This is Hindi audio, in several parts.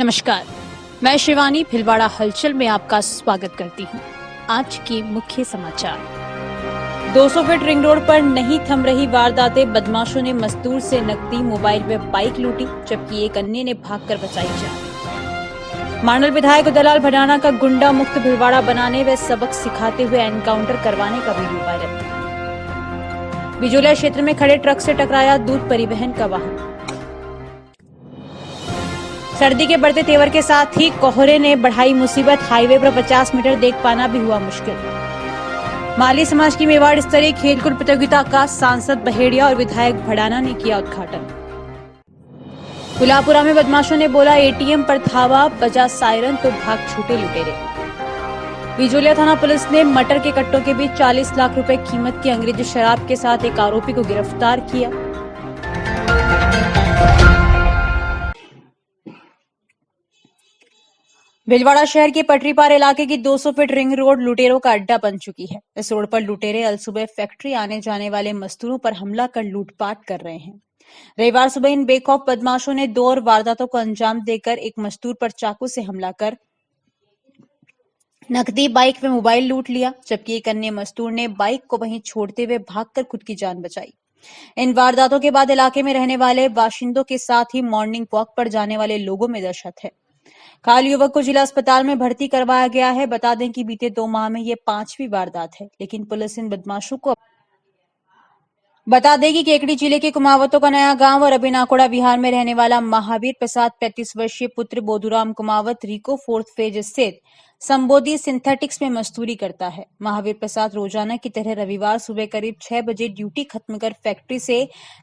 नमस्कार, मैं शिवानी भिलवाड़ा हलचल में आपका स्वागत करती हूँ। आज के मुख्य समाचार। 200 फीट रिंग रोड पर नहीं थम रही वारदातें। बदमाशों ने मजदूर से नकदी, मोबाइल व बाइक लूटी, जबकि एक अन्य ने भागकर बचाई जान। मांडल विधायक दलाल भडाना का गुंडा मुक्त भिलवाड़ा बनाने व सबक सिखाते हुए एनकाउंटर करवाने का वीडियो वायरल। बिजोलिया क्षेत्र में खड़े ट्रक से टकराया दूध परिवहन का वाहन। सर्दी के बढ़ते तेवर के साथ ही कोहरे ने बढ़ाई मुसीबत। हाईवे पर 50 मीटर देख पाना भी हुआ मुश्किल। माली समाज की मेवाड़ स्तरीय खेलकूद प्रतियोगिता का सांसद बहेड़िया और विधायक भडाना ने किया उद्घाटन। गुलापुरा में बदमाशों ने बोला एटीएम पर धावा, बजा सायरन तो भाग छूटे लुटेरे। बिजोलिया थाना पुलिस ने मटर के कट्टों के बीच 40 लाख रुपए कीमत की अंग्रेजी शराब के साथ एक आरोपी को गिरफ्तार किया। भिलवाड़ा शहर के पटरीपार इलाके की 200 फीट रिंग रोड लुटेरों का अड्डा बन चुकी है। इस रोड पर लुटेरे अलसुबह फैक्ट्री आने जाने वाले मजदूरों पर हमला कर लूटपाट कर रहे हैं। रविवार सुबह इन बेखौफ बदमाशों ने 2 और वारदातों को अंजाम देकर एक मजदूर पर चाकू से हमला कर नकदी, बाइक व मोबाइल लूट लिया, जबकि एक अन्य मजदूर ने बाइक को वहीं छोड़ते हुए भागकर खुद की जान बचाई। इन वारदातों के बाद इलाके में रहने वाले बाशिंदों के साथ ही मॉर्निंग वॉक पर जाने वाले लोगों में दहशत है। घायल युवक को जिला अस्पताल में भर्ती करवाया गया है। बता दें कि बीते 2 माह में ये 5वीं वारदात है, लेकिन पुलिस इन बदमाशों को बता दें कि केकड़ी जिले के कुमावतों का नया गांव और अभी नाकोड़ा बिहार में रहने वाला महावीर प्रसाद 35 वर्षीय पुत्र बोधुराम कुमावत रिको 4th फेज स्थित संबोधि सिंथेटिक्स में मजदूरी करता है। महावीर प्रसाद रोजाना की तरह रविवार सुबह करीब 6 बजे ड्यूटी खत्म कर फैक्ट्री से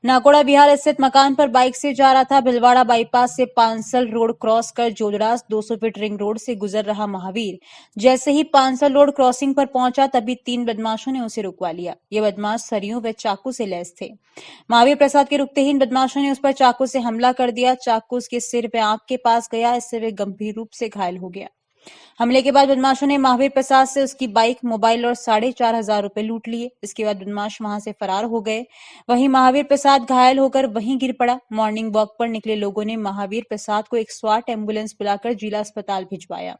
नाकोड़ा बिहार स्थित मकान पर बाइक से जा रहा था। भिलवाड़ा बाईपास से पांसल रोड क्रॉस कर जोदड़ास 200 फीट रिंग रोड से गुजर रहा महावीर जैसे ही पांसल रोड क्रॉसिंग पर पहुंचा, तभी 3 बदमाशों ने उसे रुकवा लिया। ये बदमाश सरियों व चाकू से लैस थे। महावीर प्रसाद के रुकते ही इन बदमाशों ने उस पर चाकू से हमला कर दिया। चाकू उसके सिर व आंख के पास गया, इससे वे गंभीर रूप से घायल हो गया। हमले के बाद बदमाशों ने महावीर प्रसाद से उसकी बाइक, मोबाइल और 4,500 रुपए लूट लिए। इसके बाद बदमाश वहां से फरार हो गए। वहीं महावीर प्रसाद घायल होकर वहीं गिर पड़ा। मॉर्निंग वॉक पर निकले लोगों ने महावीर प्रसाद को एक स्वाट एम्बुलेंस बुलाकर जिला अस्पताल भिजवाया,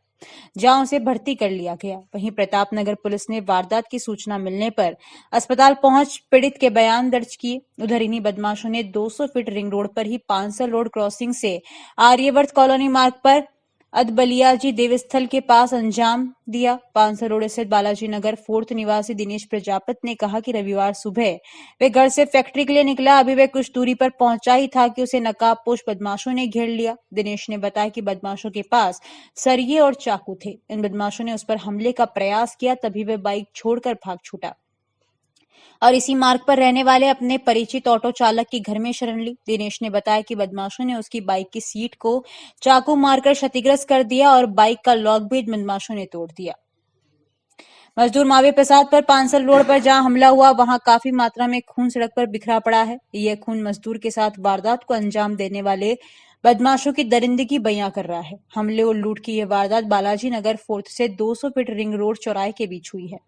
जहां उसे भर्ती कर लिया गया। वहीं प्रतापनगर पुलिस ने वारदात की सूचना मिलने पर अस्पताल पहुंच पीड़ित के बयान दर्ज किए। उधर इन्हीं बदमाशों ने 200 फीट रिंग रोड पर ही पांसल रोड क्रॉसिंग से आर्यवर्त कॉलोनी मार्ग पर अदबलियाजी देवस्थल के पास अंजाम दिया। पांसल रोड स्थित बालाजी नगर 4th निवासी दिनेश प्रजापत ने कहा कि रविवार सुबह वे घर से फैक्ट्री के लिए निकला। अभी वे कुछ दूरी पर पहुंचा ही था कि उसे नकाबपोश बदमाशों ने घेर लिया। दिनेश ने बताया कि बदमाशों के पास सरिये और चाकू थे। इन बदमाशों ने उस पर हमले का प्रयास किया, तभी वे बाइक छोड़कर भाग छूटा और इसी मार्ग पर रहने वाले अपने परिचित ऑटो चालक के घर में शरण ली। दिनेश ने बताया कि बदमाशों ने उसकी बाइक की सीट को चाकू मारकर क्षतिग्रस्त कर दिया और बाइक का लॉक भी बदमाशों ने तोड़ दिया। मजदूर महावीर प्रसाद पर पांसल रोड पर जहां हमला हुआ, वहां काफी मात्रा में खून सड़क पर बिखरा पड़ा है। यह खून मजदूर के साथ वारदात को अंजाम देने वाले बदमाशों की दरिंदगी बयां कर रहा है। हमले और लूट की यह वारदात बालाजी नगर 4th से 200 फीट रिंग रोड चौराहे के बीच हुई है।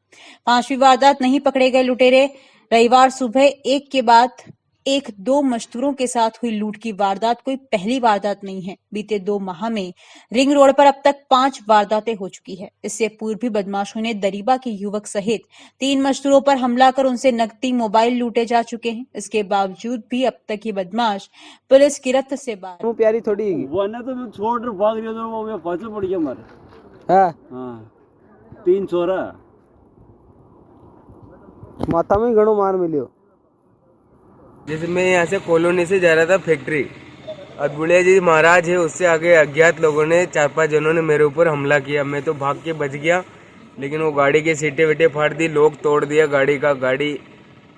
5वीं वारदात। नहीं पकड़े गए लुटेरे। रविवार सुबह एक के बाद एक 2 मजदूरों के साथ हुई लूट की वारदात कोई पहली वारदात नहीं है। बीते 2 माह में रिंग रोड पर अब तक 5 वारदातें हो चुकी है। इससे पूर्व भी बदमाशों ने दरीबा के युवक सहित 3 मजदूरों पर हमला कर उनसे नकदी, मोबाइल लूटे जा चुके हैं। इसके बावजूद भी अब तक ये बदमाश पुलिस गिरफ्त से बाहर। वो प्यारी थोड़ी है वरना तो मैं छोड़ भाग रही तो वो फसल पड़ गया मारे। हाँ 3 छोरा माथा में घणो मार मिलियो। जैसे मैं यहाँ से कॉलोनी से जा रहा था फैक्ट्री, अदबुलिया जी महाराज है, उससे आगे अज्ञात लोगों ने 4-5 जनों ने मेरे ऊपर हमला किया। मैं तो भाग के बच गया, लेकिन वो गाड़ी के सीटें वीटें फाड़ दी, लोग तोड़ दिया गाड़ी का। गाड़ी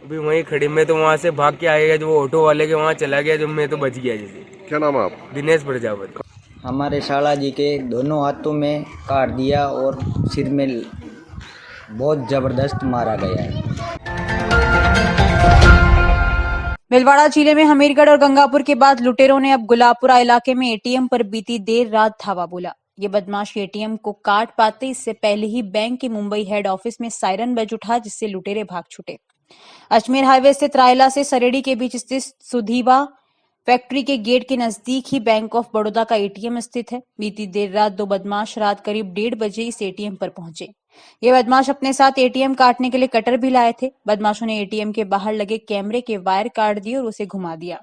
अभी वहीं खड़ी। मैं तो वहाँ से भाग के आएगा, जो वो ऑटो वाले के वहाँ चला गया, जो मैं तो बच गया। जैसे क्या नाम है आप? दिनेश प्रजापति। हमारे शाला जी के दोनों हाथों में काट दिया और सिर में बहुत जबरदस्त मारा गया है। भिलवाड़ा जिले में हमीरगढ़ और गंगापुर के बाद लुटेरों ने अब गुलापुरा इलाके में एटीएम पर बीती देर रात धावा बोला। ये बदमाश एटीएम को काट पाते इससे पहले ही बैंक के मुंबई हेड ऑफिस में सायरन बज उठा, जिससे लुटेरे भाग छूटे। अजमेर हाईवे स्थित रायला से सरेडी के बीच स्थित सुधीवा फैक्ट्री के गेट के नजदीक ही बैंक ऑफ बड़ौदा का एटीएम स्थित है। बीती देर रात दो बदमाश रात करीब 1:30 बजे इस एटीएम पर पहुंचे। ये बदमाश अपने साथ एटीएम काटने के लिए कटर भी लाए थे। बदमाशों ने एटीएम के बाहर लगे कैमरे के वायर काट दिए और उसे घुमा दिया।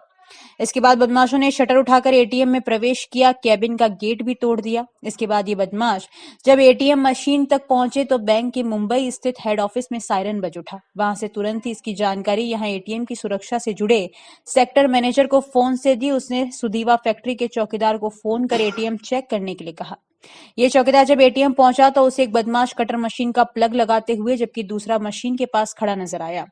इसके बाद बदमाशों ने शटर उठाकर एटीएम में प्रवेश किया, कैबिन का गेट भी तोड़ दिया। इसके बाद ये बदमाश जब एटीएम मशीन तक पहुंचे तो बैंक के मुंबई स्थित हेड ऑफिस में सायरन बज उठा। वहां से तुरंत ही इसकी जानकारी यहां एटीएम की सुरक्षा से जुड़े सेक्टर मैनेजर को फोन से दी। उसने सुदीवा फैक्ट्री के चौकीदार को फोन कर एटीएम चेक करने के लिए कहा। ये चौकीदार जब एटीएम पहुंचा तो उसे एक बदमाश कटर मशीन का प्लग लगाते हुए जबकि दूसरा मशीन के पास खड़ा नजर आया।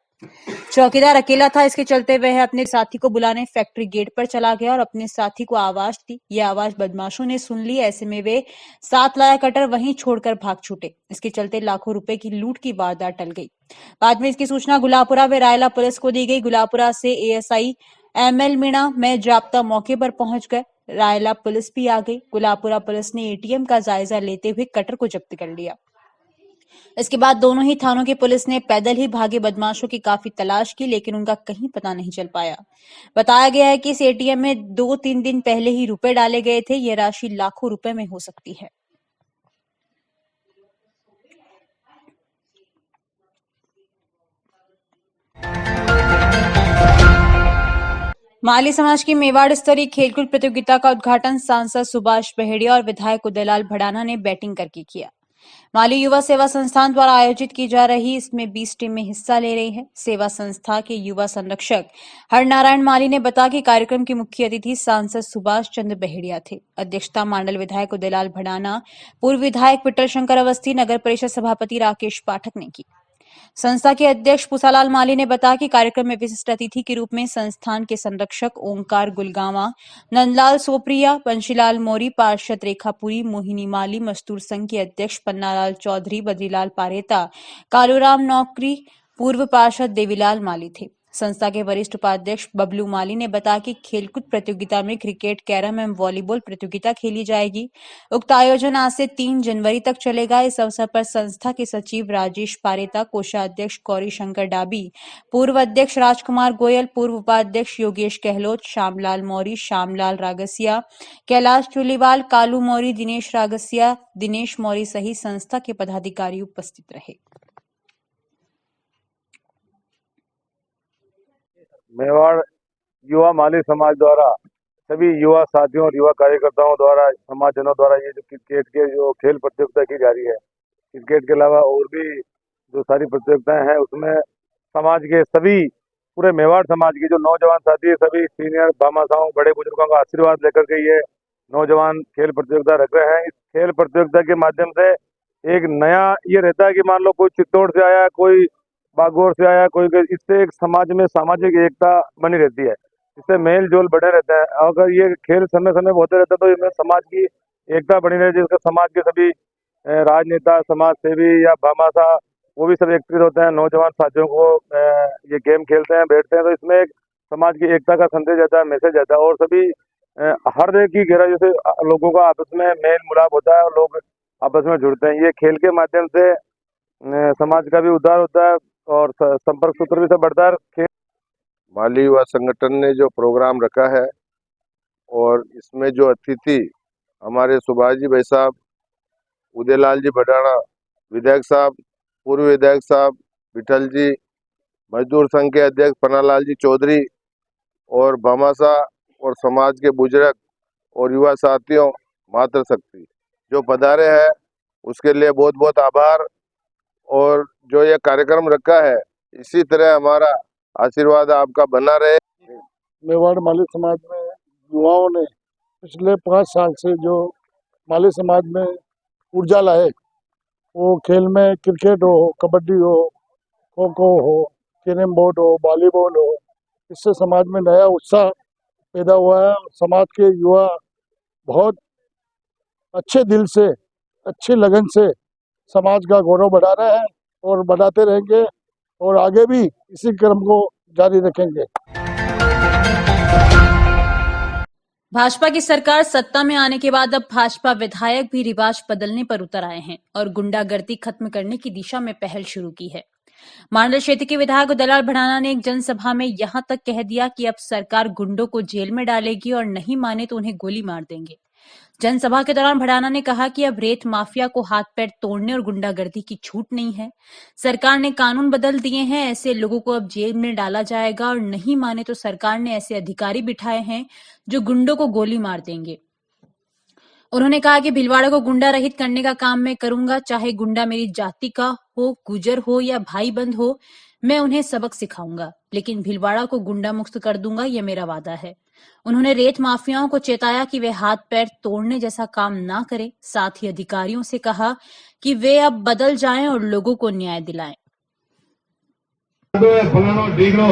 चौकीदार अकेला था, इसके चलते वह अपने साथी को बुलाने फैक्ट्री गेट पर चला गया और अपने साथी को आवाज दी। यह आवाज बदमाशों ने सुन ली। ऐसे में वे साथ लाया कटर वहीं छोड़कर भाग छूटे। इसके चलते लाखों रुपए की लूट की वारदात टल गई। बाद में इसकी सूचना गुलापुरा व रायला पुलिस को दी गई। गुलापुरा से एएसआई एमएल मीणा में जाप्ता मौके पर पहुंच गए। रायला पुलिस भी आ गई। गुलापुरा पुलिस ने एटीएम का जायजा लेते हुए कटर को जब्त कर लिया। इसके बाद दोनों ही थानों की पुलिस ने पैदल ही भागे बदमाशों की काफी तलाश की, लेकिन उनका कहीं पता नहीं चल पाया। बताया गया है कि इस एटीएम में 2-3 दिन पहले ही रुपए डाले गए थे। यह राशि लाखों रुपए में हो सकती है। माली समाज की मेवाड़ स्तरीय खेलकूद प्रतियोगिता का उद्घाटन सांसद सुभाष बहेड़िया और विधायक उदयलाल भड़ाना ने बैटिंग करके किया। माली युवा सेवा संस्थान द्वारा आयोजित की जा रही इसमें 20 टीमें हिस्सा ले रही हैं। सेवा संस्था के युवा संरक्षक हरनारायण माली ने बताया कि कार्यक्रम के मुख्य अतिथि सांसद सुभाष चंद्र बहेड़िया थे। अध्यक्षता मंडल विधायक उदयलाल भड़ाना, पूर्व विधायक विठल शंकर अवस्थी, नगर परिषद सभापति राकेश पाठक ने की। संस्था के अध्यक्ष पुसालाल माली ने बताया कि कार्यक्रम में विशिष्ट अतिथि के रूप में संस्थान के संरक्षक ओंकार गुलगावा, नंदलाल सोप्रिया, बंशीलाल मोरी, पार्षद रेखापुरी, मोहिनी माली, मजदूर संघ के अध्यक्ष पन्नालाल चौधरी, बद्रीलाल पारेता, कालूराम नौकरी, पूर्व पार्षद देवीलाल माली थे। संस्था के वरिष्ठ उपाध्यक्ष बबलू माली ने बताया कि खेलकूद प्रतियोगिता में क्रिकेट, कैरम एवं वॉलीबॉल प्रतियोगिता खेली जाएगी। उक्त आयोजन आज से 3 जनवरी तक चलेगा। इस अवसर पर संस्था के सचिव राजेश पारेता, कोषाध्यक्ष गौरी शंकर डाबी, पूर्व अध्यक्ष राजकुमार गोयल, पूर्व उपाध्यक्ष योगेश गहलोत, श्यामलाल मौरी, श्यामलाल रागसिया, कैलाश चुलीवाल, कालू मौरी, दिनेश रागसिया, दिनेश मौरी सहित संस्था के पदाधिकारी उपस्थित रहे। मेवाड़ युवा माली समाज द्वारा सभी युवा साथियों और युवा कार्यकर्ताओं द्वारा, समाजजनों द्वारा ये जो क्रिकेट के जो खेल प्रतियोगिता की जा रही है, क्रिकेट के अलावा और भी जो सारी प्रतियोगिताएं हैं उसमें समाज के सभी पूरे मेवाड़ समाज के जो नौजवान साथी, सभी सीनियर भामाशाहों, बड़े बुजुर्गों का आशीर्वाद लेकर के ये नौजवान खेल प्रतियोगिता रख रहे हैं। इस खेल प्रतियोगिता के माध्यम से एक नया ये रहता है कि मान लो कोई चित्तौड़ से आया, कोई बागौर से आया, कोई, इससे एक समाज में सामाजिक एकता बनी रहती है, इससे मेल जोल बढ़े रहता है। अगर ये खेल समय समय होते रहता है तो इसमें समाज की एकता बनी रहती है, जिससे समाज के सभी राजनेता, समाज सेवी या भामाशाह वो भी सब एकत्रित होते हैं, नौजवान साथियों को ये गेम खेलते हैं, बैठते हैं, तो इसमें एक समाज की एकता का संदेश जाता है, मैसेज जाता है और सभी हर एक की गहराई से लोगों का आपस में मेल मिलाप होता है और लोग आपस में जुड़ते हैं। ये खेल के माध्यम से समाज का भी उद्धार होता है और संपर्क सूत्र भी सब बढ़ता है। माली युवा संगठन ने जो प्रोग्राम रखा है और इसमें जो अतिथि हमारे सुभाष जी भाई साहब, उदयलाल जी भड़ाना विधायक साहब, पूर्व विधायक साहब विठल जी, मजदूर संघ के अध्यक्ष पन्नालाल जी चौधरी और भामाशाह और समाज के बुजुर्ग और युवा साथियों, मातृशक्ति जो पधारे हैं उसके लिए बहुत बहुत आभार। और जो ये कार्यक्रम रखा है इसी तरह हमारा आशीर्वाद आपका बना रहे। मेवाड़ माली समाज में युवाओं ने पिछले 5 साल से जो माली समाज में ऊर्जा लाए, वो खेल में क्रिकेट हो, कबड्डी हो, खो खो हो, कैरम बोर्ड हो, वॉलीबॉल हो, इससे समाज में नया उत्साह पैदा हुआ है। समाज के युवा बहुत अच्छे दिल से, अच्छी लगन से समाज का गौरव बढ़ा रहे हैं और बढ़ाते रहेंगे और आगे भी इसी क्रम को जारी रखेंगे। भाजपा की सरकार सत्ता में आने के बाद अब भाजपा विधायक भी रिवाज बदलने पर उतर आए हैं और गुंडागर्दी खत्म करने की दिशा में पहल शुरू की है। मांडल क्षेत्र के विधायक दलाल भड़ाना ने एक जनसभा में यहां तक कह दिया कि अब सरकार गुंडों को जेल में डालेगी और नहीं माने तो उन्हें गोली मार देंगे। जनसभा के दौरान भड़ाना ने कहा कि अब रेत माफिया को हाथ पैर तोड़ने और गुंडागर्दी की छूट नहीं है। सरकार ने कानून बदल दिए हैं, ऐसे लोगों को अब जेल में डाला जाएगा और नहीं माने तो सरकार ने ऐसे अधिकारी बिठाए हैं जो गुंडों को गोली मार देंगे। उन्होंने कहा कि भीलवाड़ा को गुंडा रहित करने का काम मैं करूंगा, चाहे गुंडा मेरी जाति का हो, गुजर हो या भाई बंद हो, मैं उन्हें सबक सिखाऊंगा, लेकिन भीलवाड़ा को गुंडा मुक्त कर दूंगा, यह मेरा वादा है। उन्होंने रेत माफियाओं को चेताया कि वे हाथ पैर तोड़ने जैसा काम ना करें। साथ ही अधिकारियों से कहा कि वे अब बदल जाएं और लोगों को न्याय दिलाएं। फलाना ठीक नो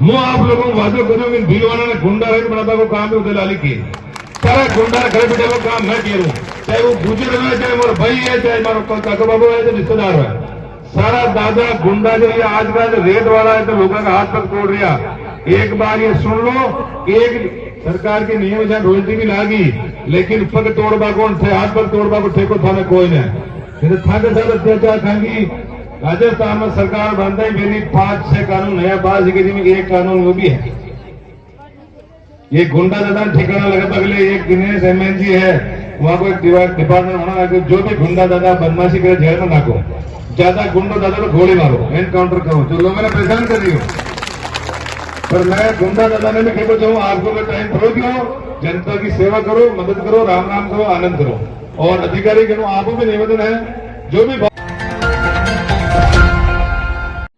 मैं आप लोगों को वादा करूँ कि भीलवाड़ा ने गुंडा रहित बनाता को काम भी दलाली की सारा गुंडा घर बैठे वो काम मैं करूँ, चाहे वो गुजर है, चाहे मेरा भाई है, चाहे मेरा काका बाबू है, चाहे रिश्तेदार है, सारा दादा गुंडा जो ये आज का जो रेत वाला है तो लोगों का हाथ तक तोड़ रहा। एक बार ये सुन लो, एक सरकार के नियम से रोयल्टी भी लागी, लेकिन पग तोड़बा कौन थे, हाथ पग तोड़बा को ठेको था में कोई नहीं। था के साथ अत्याचार खाएंगी। राजस्थान में सरकार बनता ही मेरी 5-6 कानून नया बाज के में एक कानून वो भी है, ये गुंडा दादा ठिकाना लगा तो अगले एक दिनेश MNG है वहां को एक डिपार्टमेंट होना है, जो भी गुंडा दादा बदमाशी करे जेल में नाको, ज्यादा गुंडा दादा तो गोली मारो, एनकाउंटर करो, तो लोग मैंने परेशान कर रही हो। पर मैं गुंडा दादा ने भी कहना चाहूँ आपको मैं टाइम थोड़ा क्यों, जनता की सेवा करो, मदद करो, राम राम करो, आनंद करो। और अधिकारी के आपको भी निवेदन है जो भी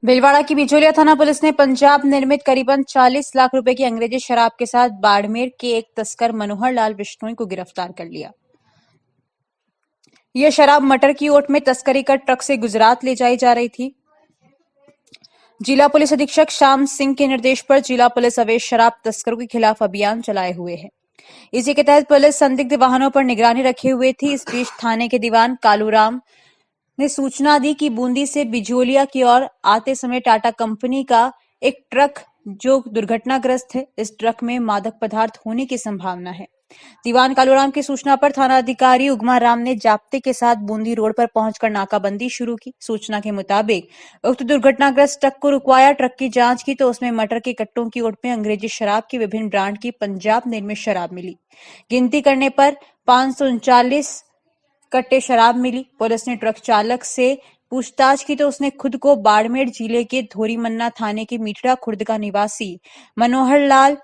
भीलवाड़ा की बिचौलिया थाना पुलिस ने पंजाब निर्मित करीबन 40 लाख रुपए की अंग्रेजी शराब के साथ बाड़मेर के एक तस्कर मनोहर लाल बिश्नोई को गिरफ्तार कर लिया। यह शराब मटर की ओट में तस्करी कर ट्रक से गुजरात ले जाई जा रही थी। जिला पुलिस अधीक्षक श्याम सिंह के निर्देश पर जिला पुलिस अवैध शराब तस्करों के खिलाफ अभियान चलाए हुए है। इसी के तहत पुलिस संदिग्ध वाहनों पर निगरानी रखे हुए थी। इस बीच थाने के दीवान कालूराम ने सूचना दी कि बूंदी से बिजोलिया की ओर आते समय टाटा कंपनी का एक ट्रक जो दुर्घटनाग्रस्त है, इस ट्रक में मादक पदार्थ होने की संभावना है। दीवान कालूराम की सूचना पर थाना अधिकारी उगमा राम ने जाप्ते के साथ बूंदी रोड पर पहुंचकर नाकाबंदी शुरू की। सूचना के मुताबिक उक्त दुर्घटनाग्रस्त ट्रक को रुकवाया, ट्रक की जांच की तो उसमें मटर के कट्टों की ओट में अंग्रेजी शराब की विभिन्न ब्रांड की पंजाब निर्मित शराब मिली। गिनती करने पर 539 कट्टे शराब मिली। पुलिस ने ट्रक चालक से पूछताछ की तो उसने खुद को बाड़मेर जिले के धोरीमन्ना थाने के मीठड़ा खुर्द का निवासी मनोहर लाल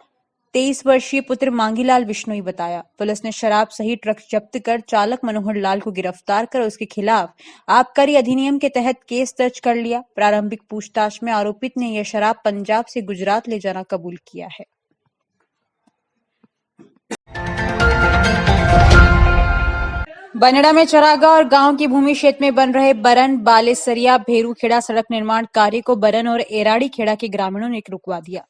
23 वर्षीय पुत्र मांगीलाल बिश्नोई बताया। पुलिस ने शराब सही ट्रक जब्त कर चालक मनोहर लाल को गिरफ्तार कर उसके खिलाफ आबकारी अधिनियम के तहत केस दर्ज कर लिया। प्रारंभिक पूछताछ में आरोपित ने यह शराब पंजाब से गुजरात ले जाना कबूल किया है। बनेड़ा में चरागाह और गांव की भूमि क्षेत्र में बन रहे बरन बालेसरिया भेरूखेड़ा सड़क निर्माण कार्य को बरन और एराड़ी खेड़ा के ग्रामीणों ने रुकवा दिया।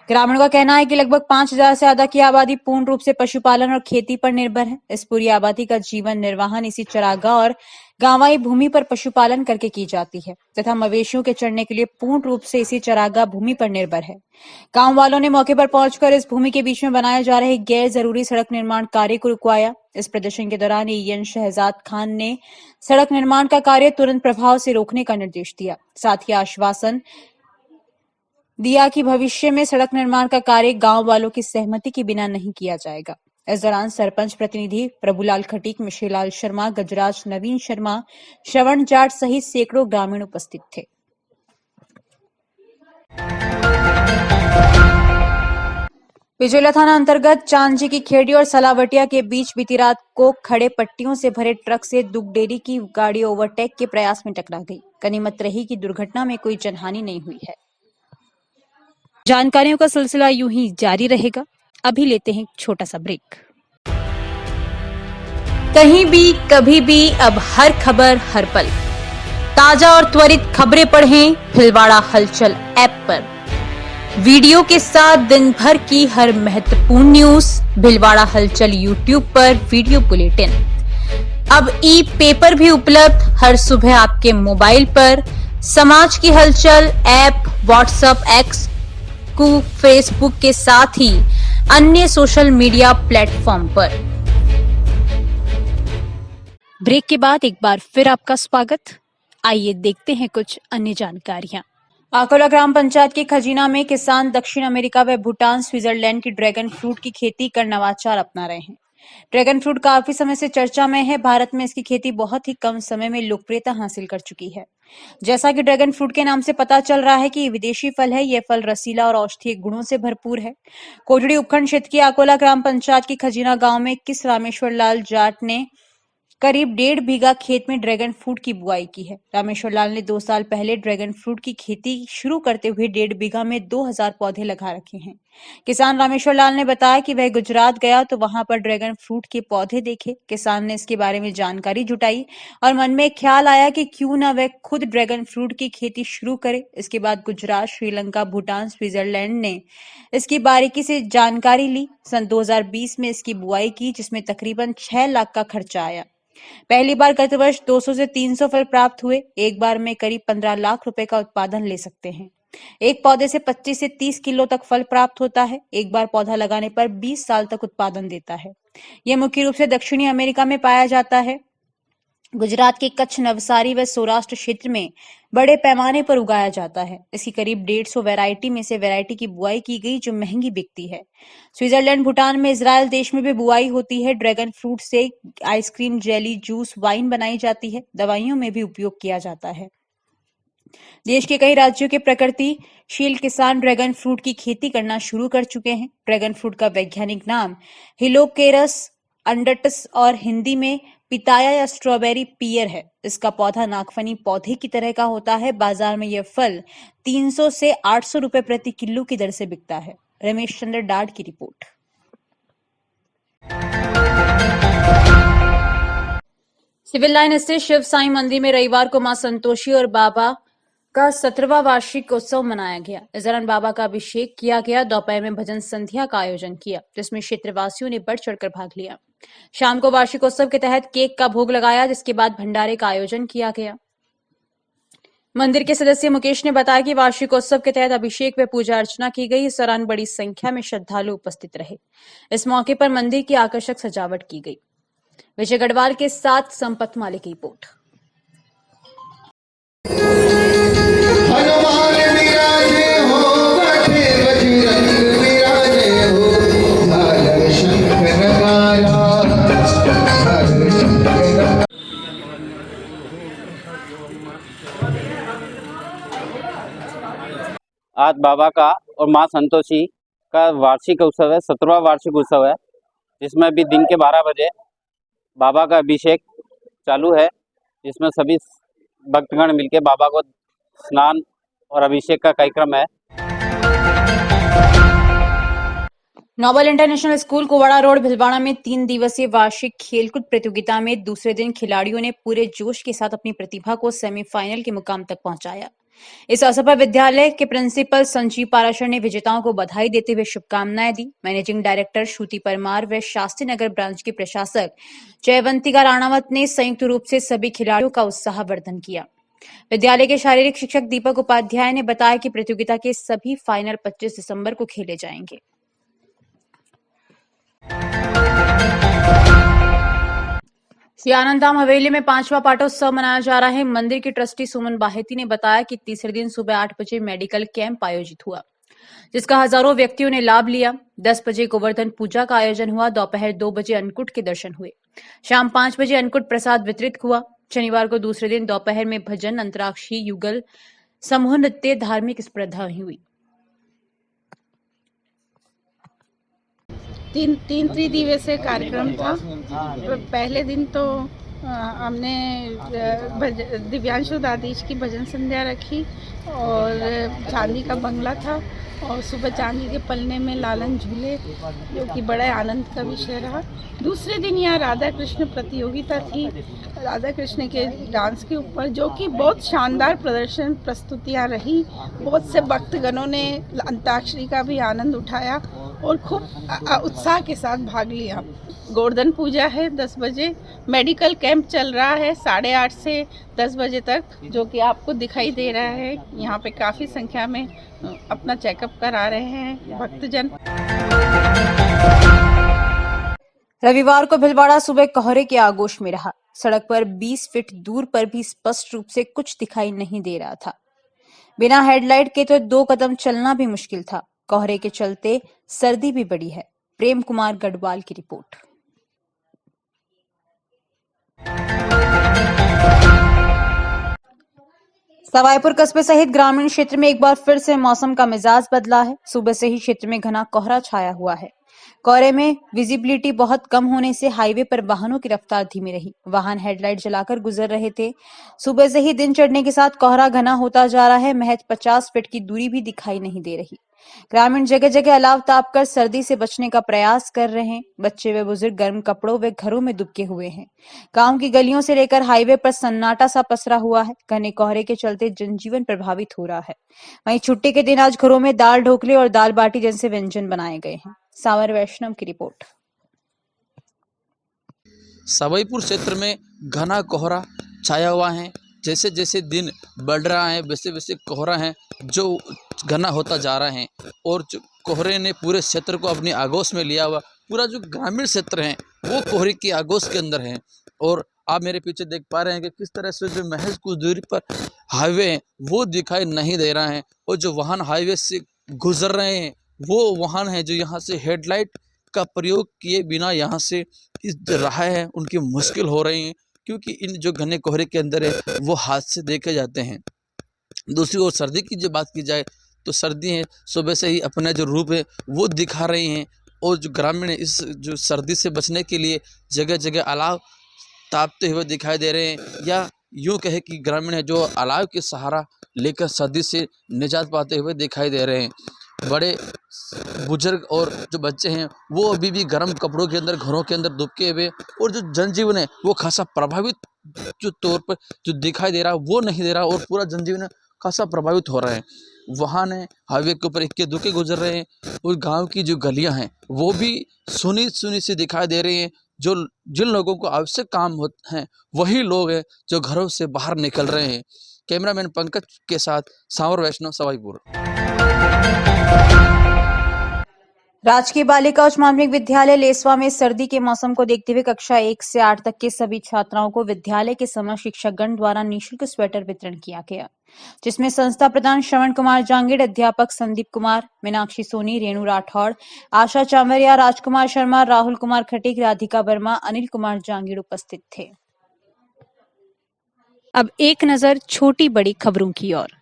ग्रामीणों का कहना है कि लगभग 5000 से ज्यादा की आबादी पूर्ण रूप से पशुपालन और खेती पर निर्भर है। इस पूरी आबादी का जीवन निर्वाहन इसी चरागाह और गांवाई भूमि पर पशुपालन करके की जाती है तथा मवेशियों के चरने के लिए पूर्ण रूप से इसी चरागाह भूमि पर निर्भर है। गांव वालों ने मौके पर पहुंचकर इस भूमि के बीच में बनाए जा रहे गैर जरूरी सड़क निर्माण कार्य को रुकवाया। इस प्रदर्शन के दौरान एएन शहजाद खान ने सड़क निर्माण का कार्य तुरंत प्रभाव से रोकने का निर्देश दिया। साथ ही आश्वासन दिया कि भविष्य में सड़क निर्माण का कार्य गांव वालों की सहमति के बिना नहीं किया जाएगा। इस दौरान सरपंच प्रतिनिधि प्रभुलाल खटीक, मिश्रीलाल शर्मा, गजराज, नवीन शर्मा, श्रवण जाट सहित सैकड़ों ग्रामीण उपस्थित थे। बिजोला थाना अंतर्गत चांजी की खेड़ी और सलावटिया के बीच बीती रात को खड़े पट्टियों से भरे ट्रक से दुग्ध डेयरी की गाड़ी ओवरटेक के प्रयास में टकरा गई। गनीमत रही कि दुर्घटना में कोई जनहानि नहीं हुई है। जानकारियों का सिलसिला यूं ही जारी रहेगा। अभी लेते हैं छोटा सा ब्रेक। कहीं भी कभी भी अब हर खबर हर पल ताजा और त्वरित खबरें पढ़ें भीलवाड़ा हलचल ऐप पर। वीडियो के साथ दिन भर की हर महत्वपूर्ण न्यूज भीलवाड़ा हलचल यूट्यूब पर वीडियो बुलेटिन। अब ई पेपर भी उपलब्ध हर सुबह आपके मोबाइल पर। समाज की हलचल ऐप व्हाट्सएप, एक्स, फेसबुक के साथ ही अन्य सोशल मीडिया प्लेटफॉर्म पर। ब्रेक के बाद एक बार फिर आपका स्वागत। आइए देखते हैं कुछ अन्य जानकारियां। आकोला ग्राम पंचायत के खजीना में किसान दक्षिण अमेरिका व भूटान, स्विट्जरलैंड की ड्रैगन फ्रूट की खेती कर नवाचार अपना रहे हैं। ड्रैगन फ्रूट काफी समय से चर्चा में है। भारत में इसकी खेती बहुत ही कम समय में लोकप्रियता हासिल कर चुकी है। जैसा कि ड्रैगन फ्रूट के नाम से पता चल रहा है कि ये विदेशी फल है। यह फल रसीला और औषधीय गुणों से भरपूर है। कोटड़ी उपखंड क्षेत्र की आकोला ग्राम पंचायत की खजीना गांव में किस रामेश्वर लाल जाट ने करीब 1.5 बीघा खेत में ड्रैगन फ्रूट की बुआई की है। रामेश्वर लाल ने 2 साल पहले ड्रैगन फ्रूट की खेती शुरू करते हुए 1.5 बीघा में 2000 पौधे लगा रखे हैं। किसान रामेश्वर लाल ने बताया कि वह गुजरात गया तो वहां पर ड्रैगन फ्रूट के पौधे देखे। किसान ने इसके बारे में जानकारी जुटाई और मन में एक ख्याल आया कि क्यों न वह खुद ड्रैगन फ्रूट की खेती शुरू करे। इसके बाद गुजरात, श्रीलंका, भूटान, स्विट्जरलैंड ने इसकी बारीकी से जानकारी ली। सन 2020 में इसकी बुआई की, जिसमें तकरीबन 6 लाख का खर्चा आया। पहली बार गत वर्ष 200 से 300 फल प्राप्त हुए। एक बार में करीब 15 लाख रुपए का उत्पादन ले सकते हैं। एक पौधे से 25 से 30 किलो तक फल प्राप्त होता है। एक बार पौधा लगाने पर 20 साल तक उत्पादन देता है। यह मुख्य रूप से दक्षिणी अमेरिका में पाया जाता है। गुजरात के कच्छ, नवसारी व सौराष्ट्र क्षेत्र में बड़े पैमाने पर उगाया जाता है। इसकी करीब 150 वैरायटी में से वैरायटी की बुआई की गई जो महंगी बिकती है। स्विट्जरलैंड, भूटान में, इजराइल देश में भी बुआई होती है। ड्रैगन फ्रूट से आइसक्रीम, जेली, जूस, वाइन बनाई जाती है। दवाइयों में भी उपयोग किया जाता है। देश के कई राज्यों के प्रगतिशील किसान ड्रैगन फ्रूट की खेती करना शुरू कर चुके हैं। ड्रैगन फ्रूट का वैज्ञानिक नाम हिलोकेरस अंडटस और हिंदी में पिताया या स्ट्रॉबेरी पियर है। इसका पौधा नागफनी पौधे की तरह का होता है। बाजार में यह फल 300 से 800 रुपए प्रति किलो की दर से बिकता है। रमेश चंद्र डाड की रिपोर्ट। सिविल लाइन स्थित शिव साई मंदिर में रविवार को मां संतोषी और बाबा का 17वां वार्षिक उत्सव मनाया गया। इस दौरान बाबा का अभिषेक किया गया। दोपहर में भजन संध्या का आयोजन किया, जिसमें क्षेत्रवासियों ने बढ़ चढ़कर भाग लिया। शाम को वार्षिक उत्सव के तहत केक का भोग लगाया, जिसके बाद भंडारे का आयोजन किया गया। मंदिर के सदस्य मुकेश ने बताया कि वार्षिक उत्सव के तहत अभिषेक व पूजा अर्चना की गई। इस दौरान बड़ी संख्या में श्रद्धालु उपस्थित रहे। इस मौके पर मंदिर की आकर्षक सजावट की गई। विजय गढ़वाल के साथ संपत माले की रिपोर्ट। आज बाबा का और मां संतोषी का वार्षिक उत्सव है, 17वां वार्षिक उत्सव है, जिसमें अभी दिन के 12 बजे बाबा का अभिषेक चालू है, जिसमें सभी भक्तगण मिलके बाबा को स्नान और अभिषेक का कार्यक्रम है। Noble international school Kuwada road, Bhilwara में 3 दिवसीय वार्षिक खेलकूद प्रतियोगिता में दूसरे दिन खिलाड़ियों ने पूरे जोश के साथ अपनी प्रतिभा को सेमीफाइनल के मुकाम तक पहुंचाया। इस अवसर पर विद्यालय के प्रिंसिपल संजीव पाराशर ने विजेताओं को बधाई देते हुए शुभकामनाएं दी। मैनेजिंग डायरेक्टर श्रुति परमार व शास्त्री नगर ब्रांच के प्रशासक जयवंतिका राणावत ने संयुक्त रूप से सभी खिलाड़ियों का उत्साहवर्धन किया। विद्यालय के शारीरिक शिक्षक दीपक उपाध्याय ने बताया कि प्रतियोगिता के सभी फाइनल 25 दिसंबर को खेले जाएंगे। श्री आनंद धाम हवेली में 5वां पाटोत्सव मनाया जा रहा है। मंदिर की ट्रस्टी सुमन बाहेती ने बताया कि तीसरे दिन सुबह 8 बजे मेडिकल कैंप आयोजित हुआ, जिसका हजारों व्यक्तियों ने लाभ लिया। 10 बजे गोवर्धन पूजा का आयोजन हुआ। दोपहर 2 बजे अन्नकूट के दर्शन हुए। शाम 5 बजे अन्नकूट प्रसाद वितरित हुआ। शनिवार को दूसरे दिन दोपहर में भजन, अंतराक्षरी, युगल, समूह नृत्य, धार्मिक स्पर्धा हुई। तीन त्रिदिवसीय कार्यक्रम था। पहले दिन तो हमने दिव्यांशु दादीश की भजन संध्या रखी और चांदी का बंगला था और सुबह चांदी के पलने में लालन झूले, जो कि बड़े आनंद का विषय रहा। दूसरे दिन यहाँ राधा कृष्ण प्रतियोगिता थी, राधा कृष्ण के डांस के ऊपर, जो कि बहुत शानदार प्रदर्शन प्रस्तुतियाँ रही। बहुत से भक्तगणों ने अंताक्षरी का भी आनंद उठाया और खूब उत्साह के साथ भाग लिया। गोवर्धन पूजा है 10 बजे। मेडिकल कैंप चल रहा है 8:30 से 10 बजे तक, जो कि आपको दिखाई दे रहा है। यहाँ पे काफ़ी संख्या में अपना चेकअप करा रहे हैं भक्तजन। रविवार को भिलवाड़ा सुबह कोहरे के आगोश में रहा। सड़क पर 20 फीट दूर पर भी स्पष्ट रूप से कुछ दिखाई नहीं दे रहा था। बिना हेडलाइट के तो 2 कदम चलना भी मुश्किल था। कोहरे के चलते सर्दी भी बढ़ी है। प्रेम कुमार गढ़वाल की रिपोर्ट। सवाईपुर कस्बे सहित ग्रामीण क्षेत्र में एक बार फिर से मौसम का मिजाज बदला है। सुबह से ही क्षेत्र में घना कोहरा छाया हुआ है। कोहरे में विजिबिलिटी बहुत कम होने से हाईवे पर वाहनों की रफ्तार धीमी रही। वाहन हेडलाइट जलाकर गुजर रहे थे। सुबह से ही दिन चढ़ने के साथ कोहरा घना होता जा रहा है। महज 50 फीट की दूरी भी दिखाई नहीं दे रही। ग्रामीण जगह जगह अलाव ताप कर सर्दी से बचने का प्रयास कर रहे हैं। बच्चे व बुजुर्ग गर्म कपड़ों व घरों में दुबके हुए हैं। गांव की गलियों से लेकर हाईवे पर सन्नाटा सा पसरा हुआ है। घने कोहरे के चलते जनजीवन प्रभावित हो रहा है। वहीं छुट्टी के दिन आज घरों में दाल ढोकले और दाल बाटी जैसे व्यंजन बनाए गए हैं। सावर वैष्णव की रिपोर्ट। सवाईपुर क्षेत्र में घना कोहरा छाया हुआ है। जैसे जैसे दिन बढ़ रहा है वैसे वैसे कोहरा है जो घना होता जा रहा है और जो कोहरे ने पूरे क्षेत्र को अपनी आगोश में लिया हुआ। पूरा जो ग्रामीण क्षेत्र है वो कोहरे की आगोश के अंदर है। और आप मेरे पीछे देख पा रहे हैं कि किस तरह से जो महज कुछ दूरी पर हाईवे है वो दिखाई नहीं दे रहा है और जो वाहन हाईवे से गुजर रहे हैं वो वाहन है जो यहाँ से हेडलाइट का प्रयोग किए बिना यहाँ से इस रहा है उनकी मुश्किल हो रही है क्योंकि इन जो घने कोहरे के अंदर है वो हादसे देखे जाते हैं। दूसरी ओर सर्दी की जो बात की जाए तो सर्दी है सुबह से ही अपना जो रूप है वो दिखा रही हैं और जो ग्रामीण इस जो सर्दी से बचने के लिए जगह जगह अलाव तापते हुए दिखाई दे रहे हैं या यूँ कहे कि ग्रामीण है जो अलाव के सहारा लेकर सर्दी से निजात पाते हुए दिखाई दे रहे हैं। बड़े बुजुर्ग और जो बच्चे हैं वो अभी भी गर्म कपड़ों के अंदर घरों के अंदर दुबके हुए और जो जनजीवन है वो खासा प्रभावित जो तौर पर जो दिखाई दे रहा है वो नहीं दे रहा और पूरा जनजीवन खासा प्रभावित हो रहा है। वाहन है हाईवे के ऊपर इक्के दुक्के गुजर रहे हैं और गांव की जो गलियां हैं वो भी सुनी सुनी सी दिखाई दे रही हैं। जो जिन लोगों को आवश्यक काम होते हैं वही लोग हैं जो घरों से बाहर निकल रहे हैं। कैमरामैन पंकज के साथ सावर वैष्णव सवाईपुर। राजकीय बालिका उच्च माध्यमिक विद्यालय लेसवा में सर्दी के मौसम को देखते हुए कक्षा 1 से 8 तक के सभी छात्राओं को विद्यालय के समस्त शिक्षकगण द्वारा निःशुल्क स्वेटर वितरण किया गया, जिसमें संस्था प्रधान श्रवण कुमार जांगिड़, अध्यापक संदीप कुमार, मीनाक्षी सोनी, रेणु राठौड़, आशा चांवरिया, राजकुमार शर्मा, राहुल कुमार खटीक, राधिका वर्मा, अनिल कुमार जांगिड़ उपस्थित थे। अब एक नजर छोटी बड़ी खबरों की ओर।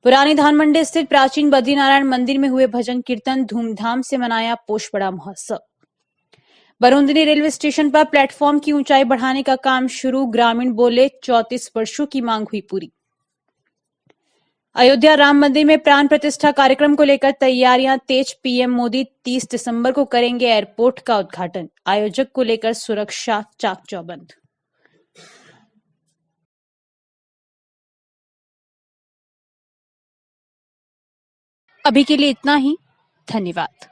पुरानी धानमंडी स्थित प्राचीन बद्रीनारायण मंदिर में हुए भजन कीर्तन, धूमधाम से मनाया पोषबड़ा महोत्सव। बरूंदनी रेलवे स्टेशन पर प्लेटफॉर्म की ऊंचाई बढ़ाने का काम शुरू, ग्रामीण बोले 34 वर्षों की मांग हुई पूरी। अयोध्या राम मंदिर में प्राण प्रतिष्ठा कार्यक्रम को लेकर तैयारियां तेज, पीएम मोदी 30 दिसंबर को करेंगे एयरपोर्ट का उद्घाटन, आयोजक को लेकर सुरक्षा चाक चौबंद। अभी के लिए इतना ही, धन्यवाद।